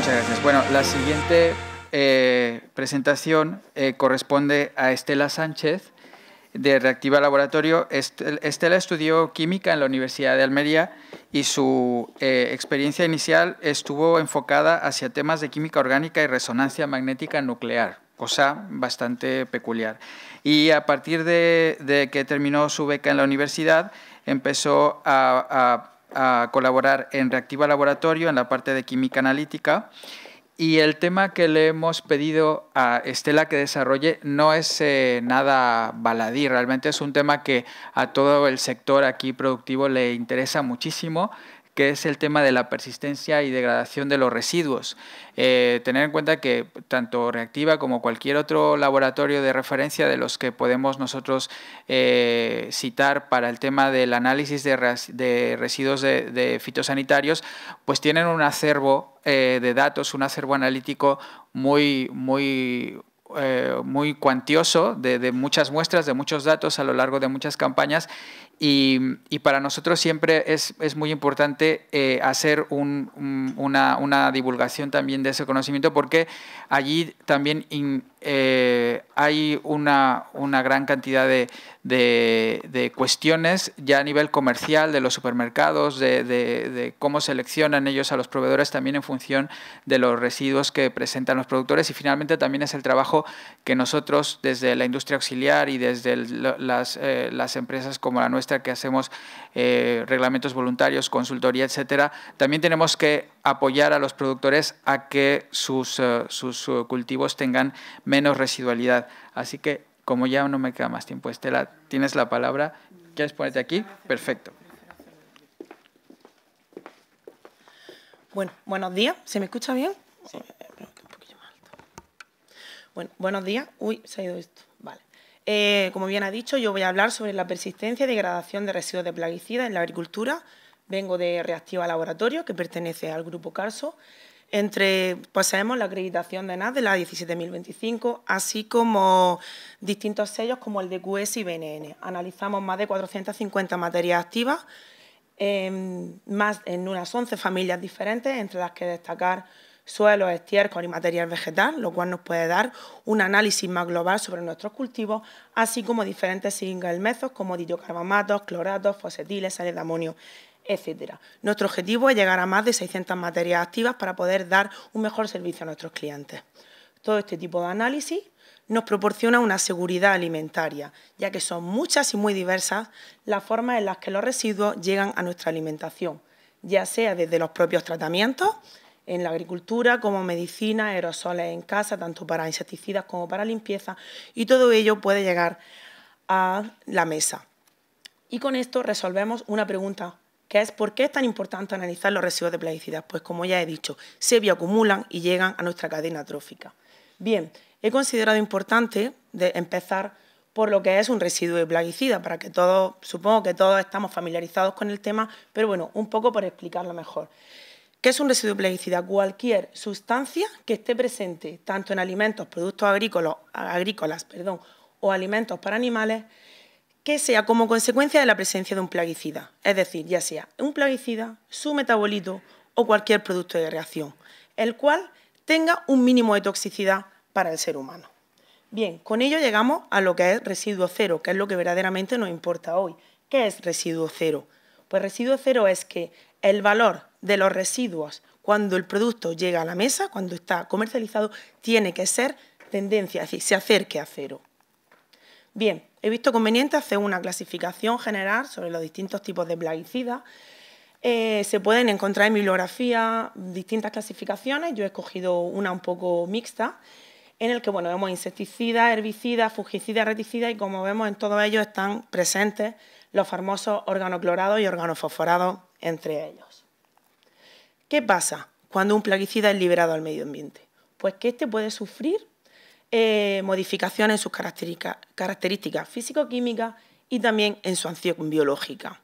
Muchas gracias. Bueno, la siguiente presentación corresponde a Estela Sánchez, de Reactiva Laboratorio. Estela estudió química en la Universidad de Almería y su experiencia inicial estuvo enfocada hacia temas de química orgánica y resonancia magnética nuclear, cosa bastante peculiar. Y a partir de que terminó su beca en la universidad, empezó a colaborar en Reactiva Laboratorio en la parte de química analítica. Y el tema que le hemos pedido a Estela que desarrolle no es nada baladí, realmente es un tema que a todo el sector aquí productivo le interesa muchísimo, que es el tema de la persistencia y degradación de los residuos. Tener en cuenta que tanto Reactiva como cualquier otro laboratorio de referencia de los que podemos nosotros citar para el tema del análisis de residuos de fitosanitarios, pues tienen un acervo de datos, un acervo analítico muy cuantioso, de muchas muestras, de muchos datos a lo largo de muchas campañas, y para nosotros siempre es muy importante hacer una divulgación también de ese conocimiento, porque allí también hay una gran cantidad de cuestiones ya a nivel comercial de los supermercados, de cómo seleccionan ellos a los proveedores también en función de los residuos que presentan los productores, y finalmente también es el trabajo que nosotros desde la industria auxiliar y desde las empresas como la nuestra, que hacemos reglamentos voluntarios, consultoría, etcétera, también tenemos que apoyar a los productores a que sus cultivos tengan menos residualidad. Así que, como ya no me queda más tiempo, Estela, tienes la palabra. ¿Quieres ponerte aquí? Perfecto. Bueno, buenos días. ¿Se me escucha bien? Sí. Bueno, buenos días. Uy, se ha ido esto. Vale. Como bien ha dicho, yo voy a hablar sobre la persistencia y degradación de residuos de plaguicidas en la agricultura. Vengo de Reactiva Laboratorio, que pertenece al Grupo Carso. Poseemos la acreditación de ENAS de la 17025, así como distintos sellos como el de QS y BNN. Analizamos más de 450 materias activas, en unas 11 familias diferentes, entre las que destacar suelos, estiércol y material vegetal, lo cual nos puede dar un análisis más global sobre nuestros cultivos, así como diferentes single methods como ditiocarbamatos, cloratos, fosetiles, sales de amonio, etcétera. Nuestro objetivo es llegar a más de 600 materias activas para poder dar un mejor servicio a nuestros clientes. Todo este tipo de análisis nos proporciona una seguridad alimentaria, ya que son muchas y muy diversas las formas en las que los residuos llegan a nuestra alimentación, ya sea desde los propios tratamientos, en la agricultura, como medicina, aerosoles en casa, tanto para insecticidas como para limpieza, y todo ello puede llegar a la mesa. Y con esto resolvemos una pregunta, que es ¿por qué es tan importante analizar los residuos de plaguicidas? Pues como ya he dicho, se bioacumulan y llegan a nuestra cadena trófica. Bien, he considerado importante empezar por lo que es un residuo de plaguicida, para que todos, supongo que todos estamos familiarizados con el tema, pero bueno, un poco por explicarlo mejor. ¿Qué es un residuo de plaguicida? Cualquier sustancia que esté presente tanto en alimentos, productos agrícolas o alimentos para animales, que sea como consecuencia de la presencia de un plaguicida, es decir, ya sea un plaguicida, su metabolito o cualquier producto de reacción, el cual tenga un mínimo de toxicidad para el ser humano. Bien, con ello llegamos a lo que es residuo cero, que es lo que verdaderamente nos importa hoy. ¿Qué es residuo cero? Pues residuo cero es que el valor de los residuos cuando el producto llega a la mesa, cuando está comercializado, tiene que ser tendencia, es decir, se acerque a cero. Bien, he visto conveniente hacer una clasificación general sobre los distintos tipos de plaguicidas. Se pueden encontrar en bibliografía distintas clasificaciones, yo he escogido una un poco mixta, en el que vemos insecticidas, herbicidas, fungicidas, reticidas, y como vemos en todos ellos están presentes los famosos organoclorados y organofosforados entre ellos. ¿Qué pasa cuando un plaguicida es liberado al medio ambiente? Pues que éste puede sufrir modificaciones en sus características físico-químicas y también en su acción biológica.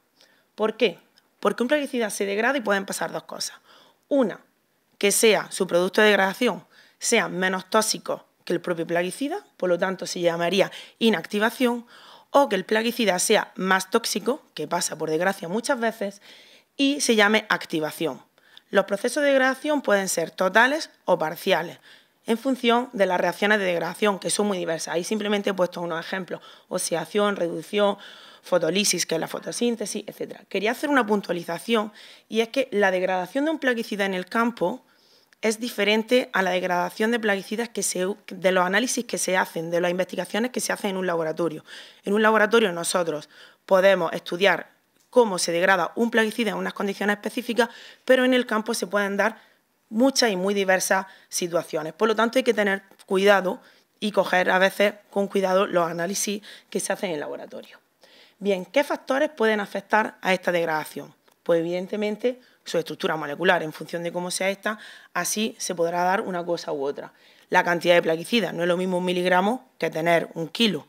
¿Por qué? Porque un plaguicida se degrada y pueden pasar dos cosas. Una, que sea su producto de degradación sea menos tóxico que el propio plaguicida, por lo tanto se llamaría inactivación, o que el plaguicida sea más tóxico, que pasa por desgracia muchas veces, y se llame activación. Los procesos de degradación pueden ser totales o parciales, en función de las reacciones de degradación, que son muy diversas. Ahí simplemente he puesto unos ejemplos: oxidación, reducción, fotolisis, que es la fotosíntesis, etc. Quería hacer una puntualización, y es que la degradación de un plaguicida en el campo es diferente a la degradación de plaguicidas de los análisis que se hacen, de las investigaciones que se hacen en un laboratorio. En un laboratorio nosotros podemos estudiar cómo se degrada un plaguicida en unas condiciones específicas, pero en el campo se pueden dar muchas y muy diversas situaciones. Por lo tanto, hay que tener cuidado y coger a veces con cuidado los análisis que se hacen en el laboratorio. Bien, ¿qué factores pueden afectar a esta degradación? Pues evidentemente su estructura molecular, en función de cómo sea esta, así se podrá dar una cosa u otra. La cantidad de plaguicidas, no es lo mismo 1 miligramo que tener 1 kilo.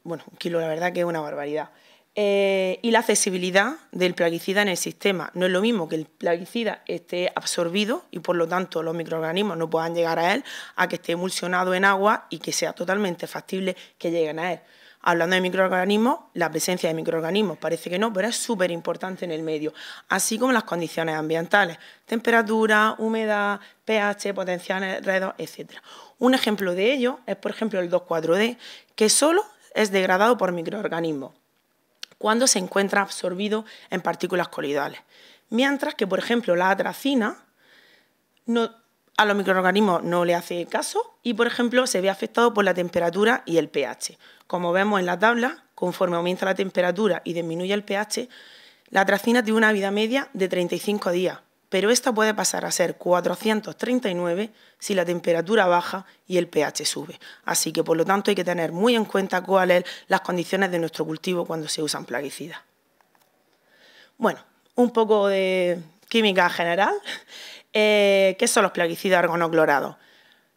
Bueno, 1 kilo la verdad que es una barbaridad. Y la accesibilidad del plaguicida en el sistema. No es lo mismo que el plaguicida esté absorbido y por lo tanto los microorganismos no puedan llegar a él, a que esté emulsionado en agua y que sea totalmente factible que lleguen a él. Hablando de microorganismos, la presencia de microorganismos parece que no, pero es súper importante en el medio, así como las condiciones ambientales: temperatura, humedad, pH, potenciales redos, etc. Un ejemplo de ello es, por ejemplo, el 2,4-D, que solo es degradado por microorganismos cuando se encuentra absorbido en partículas coloidales. Mientras que, por ejemplo, la atracina a los microorganismos no le hace caso y, por ejemplo, se ve afectado por la temperatura y el pH. Como vemos en la tabla, conforme aumenta la temperatura y disminuye el pH, la atracina tiene una vida media de 35 días, pero esta puede pasar a ser 439 si la temperatura baja y el pH sube. Así que, por lo tanto, hay que tener muy en cuenta cuáles son las condiciones de nuestro cultivo cuando se usan plaguicidas. Bueno, un poco de química general. ¿Qué son los plaguicidas organoclorados?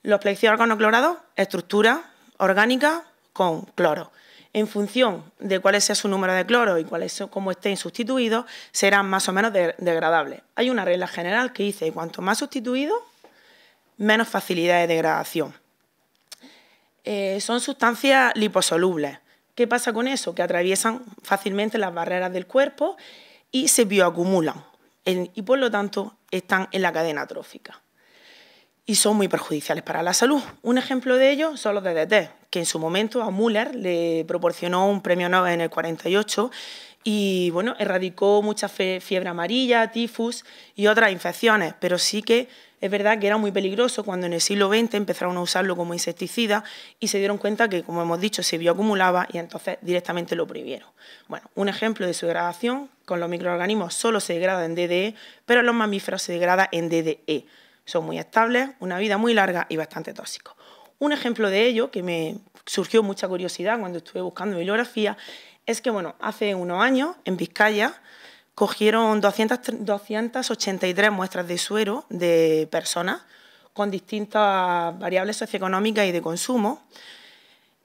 Los plaguicidas organoclorados, estructura orgánica con cloro. En función de cuál sea su número de cloro y cómo estén sustituidos, serán más o menos degradables. Hay una regla general que dice que cuanto más sustituidos, menos facilidad de degradación. Son sustancias liposolubles. ¿Qué pasa con eso? Que atraviesan fácilmente las barreras del cuerpo y se bioacumulan. Y por lo tanto están en la cadena trófica y son muy perjudiciales para la salud. Un ejemplo de ello son los DDT, que en su momento a Müller le proporcionó un premio Nobel en el 48 y bueno, erradicó mucha fiebre amarilla, tifus y otras infecciones, pero sí que es verdad que era muy peligroso cuando en el siglo XX empezaron a usarlo como insecticida y se dieron cuenta que, como hemos dicho, se bioacumulaba y entonces directamente lo prohibieron. Bueno, un ejemplo de su degradación: con los microorganismos solo se degrada en DDE, pero en los mamíferos se degrada en DDE. Son muy estables, una vida muy larga y bastante tóxicos. Un ejemplo de ello, que me surgió mucha curiosidad cuando estuve buscando bibliografía, es que bueno, hace unos años en Vizcaya cogieron 283 muestras de suero de personas con distintas variables socioeconómicas y de consumo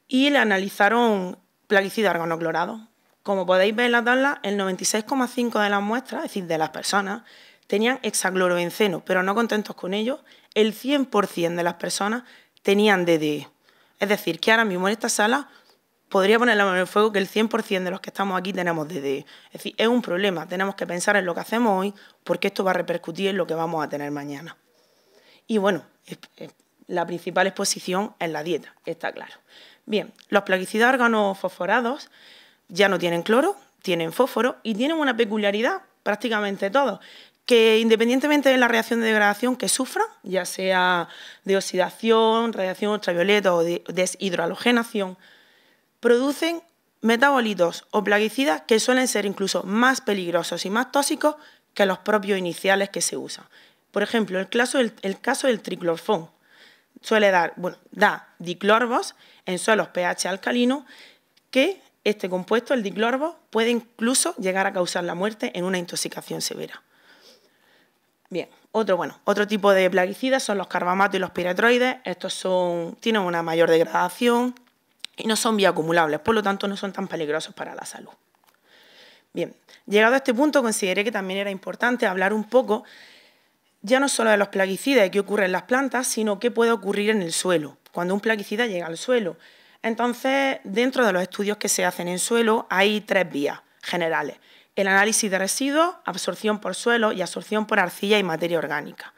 y le analizaron plaguicidas organoclorados. Como podéis ver en la tabla, el 96,5% de las muestras, es decir, de las personas, tenían hexaclorobenceno, pero no contentos con ello, el 100% de las personas tenían DDE. Es decir, que ahora mismo en esta sala podría poner la mano en el fuego que el 100% de los que estamos aquí tenemos DDE. Es decir, es un problema, tenemos que pensar en lo que hacemos hoy porque esto va a repercutir en lo que vamos a tener mañana. Y bueno, la principal exposición es la dieta, está claro. Bien, los plaguicidas organofosforados ya no tienen cloro, tienen fósforo y tienen una peculiaridad, prácticamente todos, que independientemente de la reacción de degradación que sufran, ya sea de oxidación, radiación ultravioleta o de deshidrohalogenación, producen metabolitos o plaguicidas que suelen ser incluso más peligrosos y más tóxicos que los propios iniciales que se usan. Por ejemplo, el caso del triclorfón da diclorbos en suelos pH alcalinos que este compuesto, el diclorbo, puede incluso llegar a causar la muerte en una intoxicación severa. Bien, otro tipo de plaguicidas son los carbamatos y los piretroides. Estos tienen una mayor degradación y no son bioacumulables, por lo tanto no son tan peligrosos para la salud. Bien, llegado a este punto consideré que también era importante hablar un poco ya no solo de los plaguicidas y qué ocurre en las plantas, sino qué puede ocurrir en el suelo, cuando un plaguicida llega al suelo. Entonces, dentro de los estudios que se hacen en suelo hay 3 vías generales. el análisis de residuos, absorción por suelo y absorción por arcilla y materia orgánica.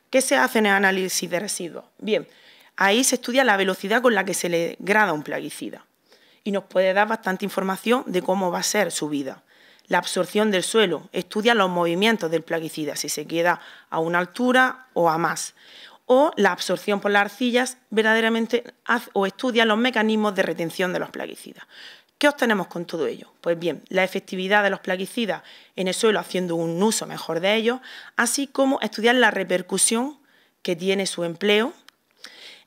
¿Qué se hace en el análisis de residuos? Bien, ahí se estudia la velocidad con la que se le grada un plaguicida y nos puede dar bastante información de cómo va a ser su vida. La absorción del suelo, estudia los movimientos del plaguicida, si se queda a una altura o a más. O la absorción por las arcillas, verdaderamente o estudia los mecanismos de retención de los plaguicidas. ¿Qué obtenemos con todo ello? Pues bien, la efectividad de los plaguicidas en el suelo haciendo un uso mejor de ellos, así como estudiar la repercusión que tiene su empleo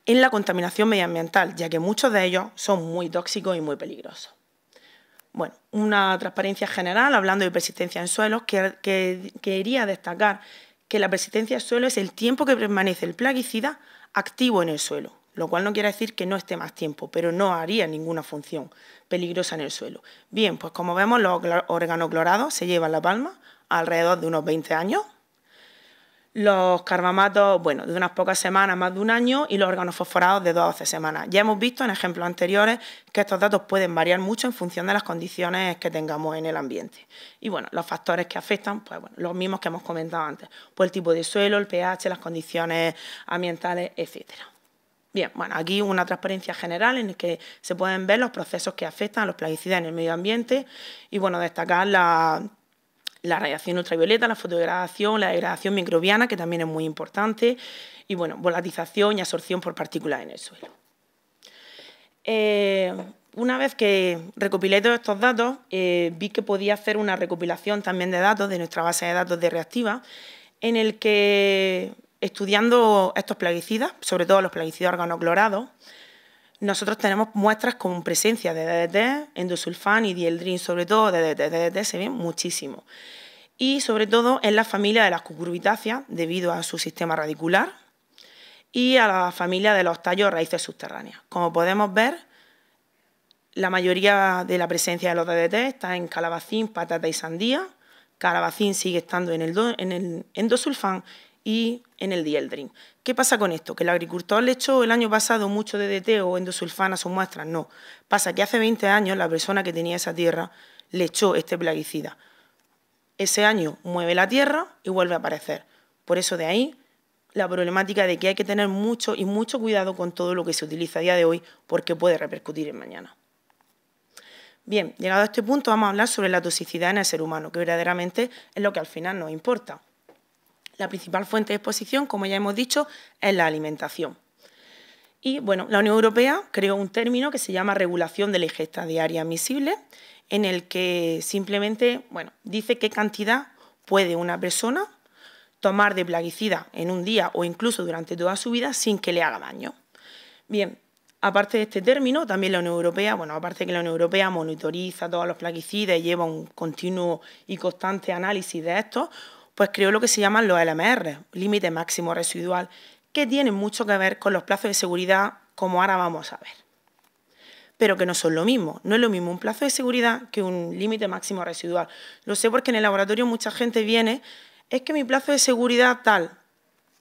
en la contaminación medioambiental, ya que muchos de ellos son muy tóxicos y muy peligrosos. Bueno, una transparencia general, hablando de persistencia en suelos, que quería destacar que la persistencia en suelo es el tiempo que permanece el plaguicida activo en el suelo, lo cual no quiere decir que no esté más tiempo, pero no haría ninguna función peligrosa en el suelo. Bien, pues como vemos, los organoclorados se llevan la palma alrededor de unos 20 años, los carbamatos, bueno, de unas pocas semanas, más de un año, y los organofosforados de 12 semanas. Ya hemos visto en ejemplos anteriores que estos datos pueden variar mucho en función de las condiciones que tengamos en el ambiente. Y bueno, los factores que afectan, pues bueno, los mismos que hemos comentado antes, pues el tipo de suelo, el pH, las condiciones ambientales, etcétera. Bien, bueno, aquí una transparencia general en la que se pueden ver los procesos que afectan a los plaguicidas en el medio ambiente y bueno, destacar la radiación ultravioleta, la fotodegradación, la degradación microbiana, que también es muy importante, y bueno, volatización y absorción por partículas en el suelo. Una vez que recopilé todos estos datos, vi que podía hacer una recopilación también de datos de nuestra base de datos de Reactiva, en el que, estudiando estos plaguicidas, sobre todo los plaguicidas organoclorados, nosotros tenemos muestras con presencia de DDT, endosulfán y dieldrin, sobre todo de DDT se ven muchísimo. Y sobre todo en la familia de las cucurbitáceas, debido a su sistema radicular, y a la familia de los tallos raíces subterráneas. Como podemos ver, la mayoría de la presencia de los DDT está en calabacín, patata y sandía. Calabacín sigue estando en el endosulfán y en el dieldrin. ¿Qué pasa con esto? ¿Que el agricultor le echó el año pasado mucho DDT o endosulfán a sus muestras? No. Pasa que hace 20 años la persona que tenía esa tierra le echó este plaguicida. Ese año mueve la tierra y vuelve a aparecer. Por eso de ahí la problemática de que hay que tener mucho cuidado con todo lo que se utiliza a día de hoy porque puede repercutir en mañana. Bien, llegado a este punto vamos a hablar sobre la toxicidad en el ser humano, que verdaderamente es lo que al final nos importa. La principal fuente de exposición, como ya hemos dicho, es la alimentación. Y bueno, la Unión Europea creó un término que se llama regulación de la ingesta diaria admisible, en el que simplemente dice qué cantidad puede una persona tomar de plaguicida en un día o incluso durante toda su vida sin que le haga daño. Bien, aparte de este término, también la Unión Europea, aparte de que la Unión Europea monitoriza todos los plaguicidas y lleva un continuo y constante análisis de estos, pues creó lo que se llaman los LMR, límite máximo residual, que tienen mucho que ver con los plazos de seguridad, como ahora vamos a ver. Pero que no son lo mismo. No es lo mismo un plazo de seguridad que un límite máximo residual. Lo sé porque en el laboratorio mucha gente viene, es que mi plazo de seguridad tal,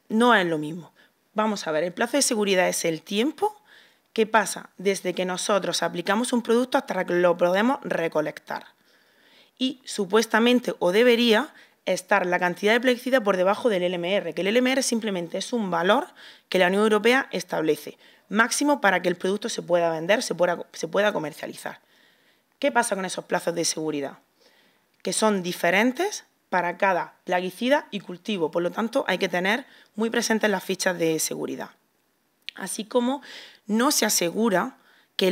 no es lo mismo. Vamos a ver, el plazo de seguridad es el tiempo que pasa desde que nosotros aplicamos un producto hasta que lo podemos recolectar. Y supuestamente, o debería, estar la cantidad de plaguicida por debajo del LMR, que el LMR simplemente es un valor que la Unión Europea establece, máximo para que el producto se pueda vender, se pueda comercializar. ¿Qué pasa con esos plazos de seguridad? Que son diferentes para cada plaguicida y cultivo, por lo tanto hay que tener muy presentes las fichas de seguridad. Así como no se asegura que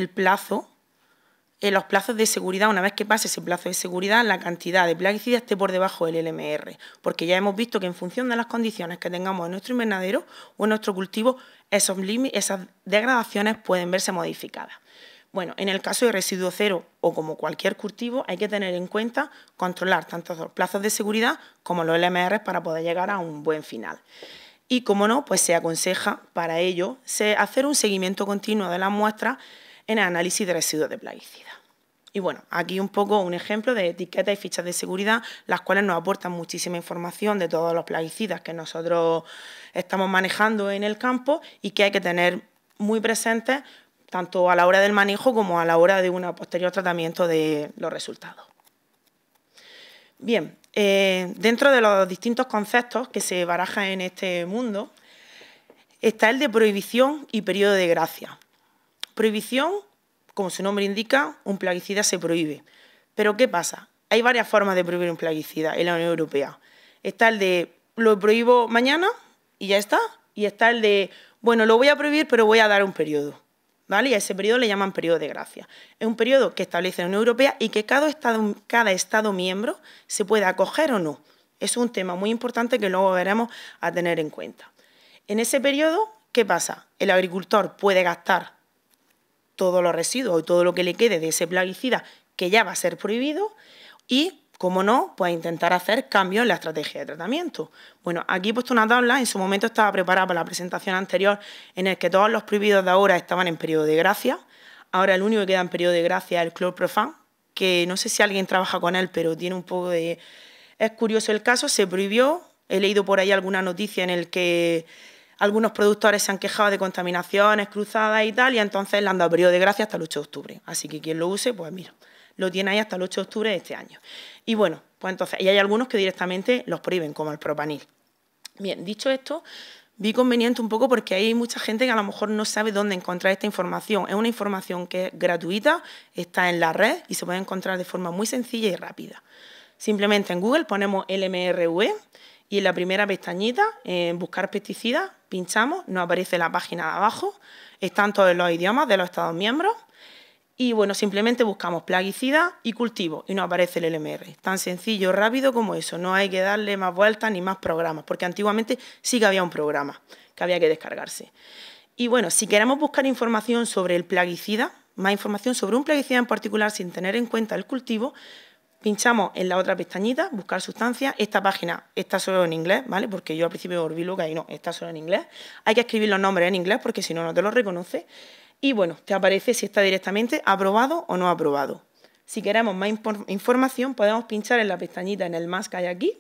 los plazos de seguridad, una vez que pase ese plazo de seguridad, la cantidad de plaguicida esté por debajo del LMR, porque ya hemos visto que en función de las condiciones que tengamos en nuestro invernadero o en nuestro cultivo, esas degradaciones pueden verse modificadas. Bueno, en el caso de residuo cero o como cualquier cultivo, hay que tener en cuenta controlar tanto los plazos de seguridad como los LMR para poder llegar a un buen final. Y, como no, pues se aconseja para ello hacer un seguimiento continuo de las muestras en el análisis de residuos de plaguicida. Y bueno, aquí un poco un ejemplo de etiquetas y fichas de seguridad, las cuales nos aportan muchísima información de todos los plaguicidas que nosotros estamos manejando en el campo y que hay que tener muy presentes tanto a la hora del manejo como a la hora de un posterior tratamiento de los resultados. Bien, dentro de los distintos conceptos que se barajan en este mundo, está el de prohibición y periodo de gracia. Prohibición, como su nombre indica, un plaguicida se prohíbe. Pero ¿qué pasa? Hay varias formas de prohibir un plaguicida en la Unión Europea. Está el de lo prohíbo mañana y ya está. Y está el de, bueno, lo voy a prohibir pero voy a dar un periodo. ¿Vale? Y a ese periodo le llaman periodo de gracia. Es un periodo que establece la Unión Europea y que cada Estado miembro se puede acoger o no. Es un tema muy importante que luego veremos a tener en cuenta. En ese periodo, ¿qué pasa? El agricultor puede gastar todos los residuos y todo lo que le quede de ese plaguicida que ya va a ser prohibido y, como no, pues intentar hacer cambios en la estrategia de tratamiento. Bueno, aquí he puesto una tabla, en su momento estaba preparada para la presentación anterior, en el que todos los prohibidos de ahora estaban en periodo de gracia. Ahora el único que queda en periodo de gracia es el clorprofan, que no sé si alguien trabaja con él, pero tiene un poco de... Es curioso el caso, se prohibió, he leído por ahí alguna noticia en el que algunos productores se han quejado de contaminaciones cruzadas y tal, y entonces le han dado periodo de gracia hasta el 8 de octubre. Así que quien lo use, pues mira, lo tiene ahí hasta el 8 de octubre de este año. Y bueno, pues entonces, y hay algunos que directamente los prohíben, como el propanil. Bien, dicho esto, vi conveniente un poco porque hay mucha gente que a lo mejor no sabe dónde encontrar esta información. Es una información que es gratuita, está en la red y se puede encontrar de forma muy sencilla y rápida. Simplemente en Google ponemos LMRV y en la primera pestañita, en buscar pesticidas, pinchamos, nos aparece la página de abajo, están todos los idiomas de los Estados miembros. Y bueno, simplemente buscamos plaguicida y cultivo y nos aparece el LMR. Tan sencillo, rápido como eso. No hay que darle más vueltas ni más programas, porque antiguamente sí que había un programa que había que descargarse. Y bueno, si queremos buscar información sobre el plaguicida, más información sobre un plaguicida en particular sin tener en cuenta el cultivo, pinchamos en la otra pestañita, buscar sustancias. Esta página está solo en inglés, ¿vale? Porque yo al principio me volví loca y no, está solo en inglés. Hay que escribir los nombres en inglés porque si no, no te los reconoce. Y bueno, te aparece si está directamente aprobado o no aprobado. Si queremos más información, podemos pinchar en la pestañita en el más que hay aquí.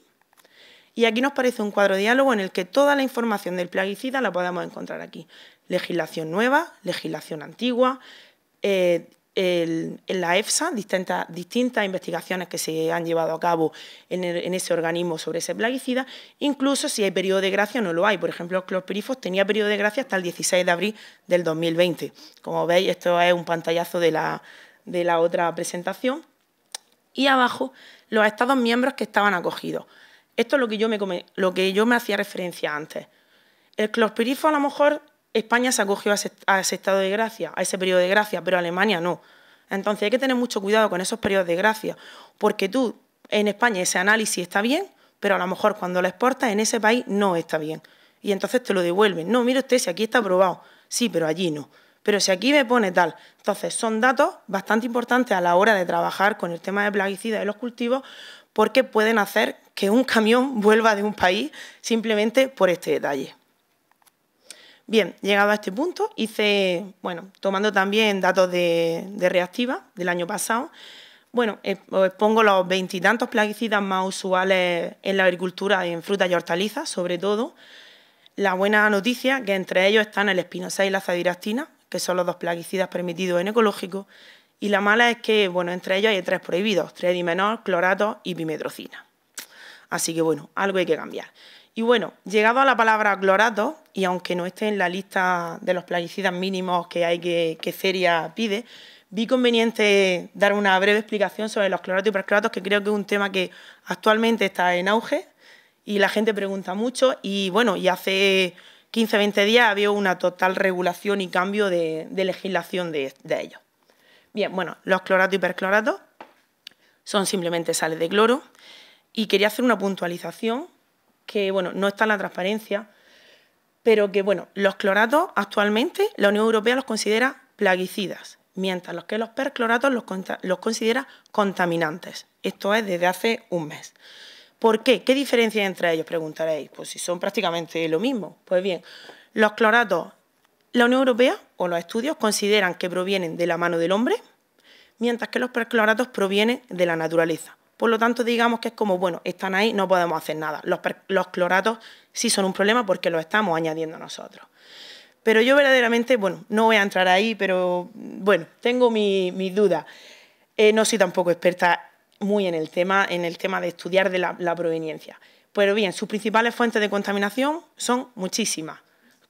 Y aquí nos aparece un cuadro de diálogo en el que toda la información del plaguicida la podemos encontrar aquí. Legislación nueva, legislación antigua, en la EFSA, distintas investigaciones que se han llevado a cabo en ese organismo sobre ese plaguicida, incluso si hay periodo de gracia o no lo hay. Por ejemplo, el clorpirifos tenía periodo de gracia hasta el 16 de abril del 2020. Como veis, esto es un pantallazo de la otra presentación. Y abajo, los Estados miembros que estaban acogidos. Esto es lo que yo me hacía referencia antes. El clorpirifos, a lo mejor, España se acogió a ese estado de gracia, a ese periodo de gracia, pero Alemania no. Entonces hay que tener mucho cuidado con esos periodos de gracia, porque tú, en España, ese análisis está bien, pero a lo mejor cuando lo exportas en ese país no está bien. Y entonces te lo devuelven. No, mire usted, si aquí está aprobado. Sí, pero allí no. Pero si aquí me pone tal. Entonces son datos bastante importantes a la hora de trabajar con el tema de plaguicidas de los cultivos, porque pueden hacer que un camión vuelva de un país simplemente por este detalle. Bien, llegado a este punto, tomando también datos de Reactiva del año pasado, bueno, os pongo los 20 y tantos plaguicidas más usuales en la agricultura, en frutas y hortalizas, sobre todo. La buena noticia, que entre ellos están el espinosal y la azadiractina, que son los dos plaguicidas permitidos en ecológico, y la mala es que, bueno, entre ellos hay 3 prohibidos, triadimenol, clorato y pimetrocina. Así que, bueno, algo hay que cambiar. Y bueno, llegado a la palabra clorato, y aunque no esté en la lista de los plaguicidas mínimos que hay que CERIA pide, vi conveniente dar una breve explicación sobre los cloratos y percloratos, que creo que es un tema que actualmente está en auge y la gente pregunta mucho. Y bueno, y hace 15 o 20 días había una total regulación y cambio de legislación de ellos. Bien, bueno, los cloratos y percloratos son simplemente sales de cloro y quería hacer una puntualización que, bueno, no está en la transparencia, pero que, bueno, los cloratos actualmente la Unión Europea los considera plaguicidas, mientras que los percloratos los considera contaminantes. Esto es desde hace un mes. ¿Por qué? ¿Qué diferencia hay entre ellos? Preguntaréis. Pues si son prácticamente lo mismo. Pues bien, los cloratos, la Unión Europea o los estudios consideran que provienen de la mano del hombre, mientras que los percloratos provienen de la naturaleza. Por lo tanto, digamos que es como, bueno, están ahí, no podemos hacer nada. Los cloratos sí son un problema porque los estamos añadiendo nosotros. Pero yo verdaderamente, bueno, no voy a entrar ahí, pero bueno, tengo mis dudas. No soy tampoco experta muy en el tema de estudiar de la proveniencia. Pero bien, sus principales fuentes de contaminación son muchísimas.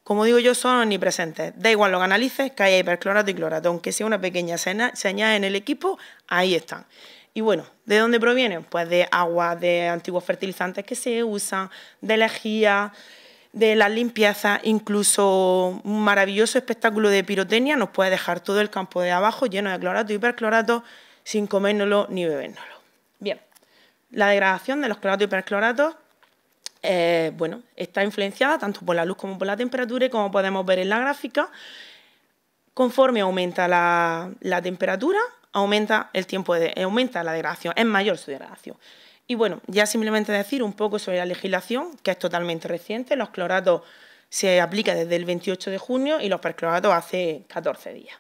Como digo yo, son omnipresentes. Da igual lo que analices, que haya hiperclorato y clorato. Aunque sea una pequeña señal en el equipo, ahí están. Y bueno, ¿de dónde provienen? Pues de agua, de antiguos fertilizantes que se usan, de lejía, de las limpiezas, incluso un maravilloso espectáculo de pirotecnia nos puede dejar todo el campo de abajo lleno de clorato y hiperclorato sin comérnoslo ni bebérnoslo. Bien, la degradación de los cloratos y hipercloratos bueno, está influenciada tanto por la luz como por la temperatura y como podemos ver en la gráfica, conforme aumenta la temperatura, aumenta el tiempo aumenta la degradación, es mayor su degradación. Y bueno, ya simplemente decir un poco sobre la legislación, que es totalmente reciente. Los cloratos se aplican desde el 28 de junio y los percloratos hace 14 días.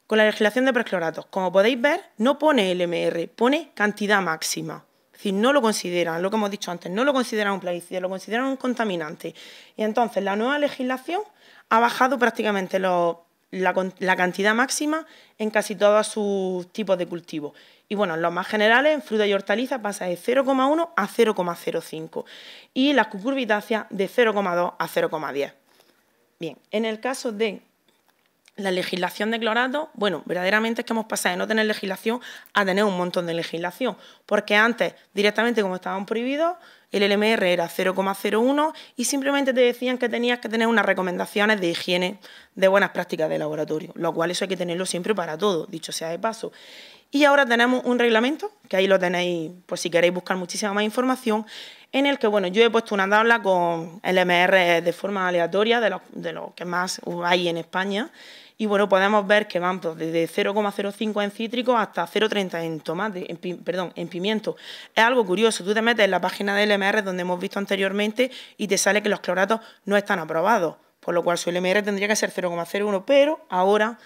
Con la legislación de percloratos, como podéis ver, no pone LMR, pone cantidad máxima. Es decir, no lo consideran, lo que hemos dicho antes, no lo consideran un plaguicida, lo consideran un contaminante. Y entonces la nueva legislación ha bajado prácticamente la cantidad máxima en casi todos sus tipos de cultivos. Y bueno, en los más generales, en fruta y hortalizas pasa de 0,1 a 0,05 y las cucurbitáceas de 0,2 a 0,10. Bien, en el caso de la legislación de clorato, bueno, verdaderamente es que hemos pasado de no tener legislación a tener un montón de legislación, porque antes, directamente como estaban prohibidos, el LMR era 0,01 y simplemente te decían que tenías que tener unas recomendaciones de higiene de buenas prácticas de laboratorio, lo cual eso hay que tenerlo siempre para todo, dicho sea de paso. Y ahora tenemos un reglamento, que ahí lo tenéis por si queréis buscar muchísima más información, en el que, bueno, yo he puesto una tabla con LMR de forma aleatoria de lo que más hay en España. Y bueno, podemos ver que van pues, desde 0,05 en cítricos hasta 0,30 en tomate, en pimiento. Es algo curioso, tú te metes en la página de LMR donde hemos visto anteriormente y te sale que los cloratos no están aprobados, por lo cual su LMR tendría que ser 0,01, pero ahora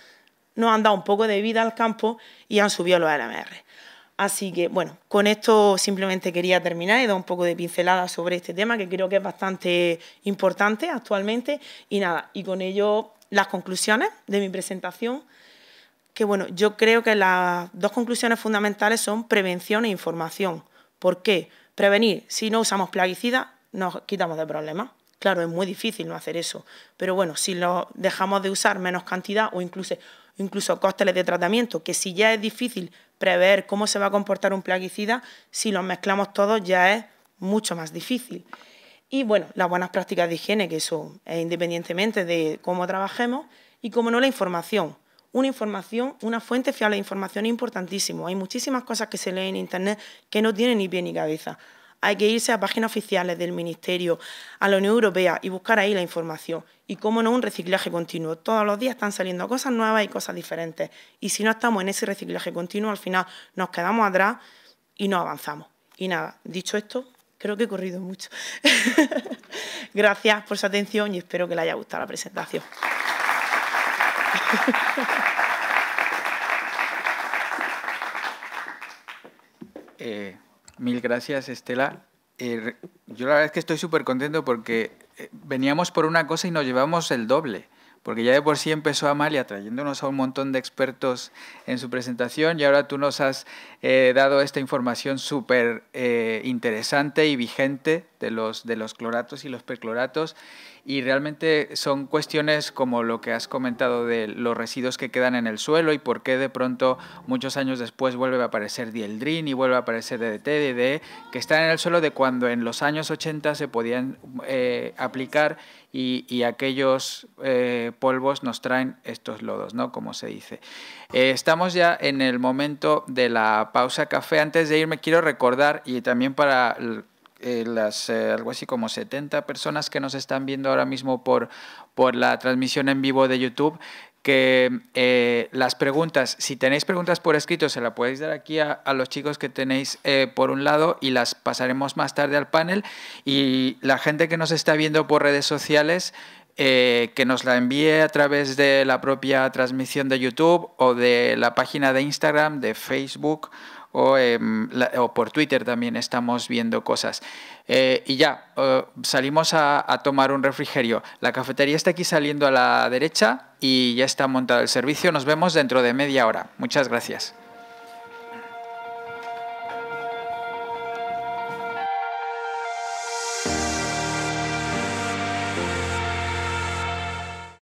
nos han dado un poco de vida al campo y han subido los LMR. Así que, bueno, con esto simplemente quería terminar y dar un poco de pincelada sobre este tema que creo que es bastante importante actualmente. Y nada, y con ello las conclusiones de mi presentación, que bueno, yo creo que las dos conclusiones fundamentales son prevención e información. ¿Por qué? Prevenir, si no usamos plaguicidas, nos quitamos de problemas. Claro, es muy difícil no hacer eso, pero bueno, si lo dejamos de usar menos cantidad o incluso costes de tratamiento, que si ya es difícil prever cómo se va a comportar un plaguicida, si los mezclamos todos ya es mucho más difícil. Y bueno, las buenas prácticas de higiene, que eso es independientemente de cómo trabajemos, y como no la información. Una fuente fiable de información es importantísimo. Hay muchísimas cosas que se leen en Internet que no tienen ni pie ni cabeza. Hay que irse a páginas oficiales del Ministerio, a la Unión Europea y buscar ahí la información. Y cómo no, un reciclaje continuo. Todos los días están saliendo cosas nuevas y cosas diferentes. Y si no estamos en ese reciclaje continuo, al final nos quedamos atrás y no avanzamos. Y nada, dicho esto, creo que he corrido mucho. Gracias por su atención y espero que les haya gustado la presentación. Mil gracias, Estela. Yo la verdad es que estoy súper contento porque veníamos por una cosa y nos llevamos el doble. Porque ya de por sí empezó Amalia trayéndonos a un montón de expertos en su presentación y ahora tú nos has dado esta información súper interesante y vigente de los cloratos y los percloratos. Y realmente son cuestiones como lo que has comentado de los residuos que quedan en el suelo y por qué de pronto muchos años después vuelve a aparecer dieldrin y vuelve a aparecer DDT, DDE, que están en el suelo de cuando en los años 80 se podían aplicar y aquellos polvos nos traen estos lodos, ¿no? Como se dice. Estamos ya en el momento de la pausa café. Antes de irme quiero recordar, y también para algo así como 70 personas que nos están viendo ahora mismo por la transmisión en vivo de YouTube, que las preguntas, si tenéis preguntas por escrito, se las podéis dar aquí a los chicos que tenéis por un lado y las pasaremos más tarde al panel. Y la gente que nos está viendo por redes sociales, que nos la envíe a través de la propia transmisión de YouTube o de la página de Instagram, de Facebook o por Twitter también estamos viendo cosas. Y ya, salimos a tomar un refrigerio. La cafetería está aquí saliendo a la derecha y ya está montado el servicio. Nos vemos dentro de media hora. Muchas gracias.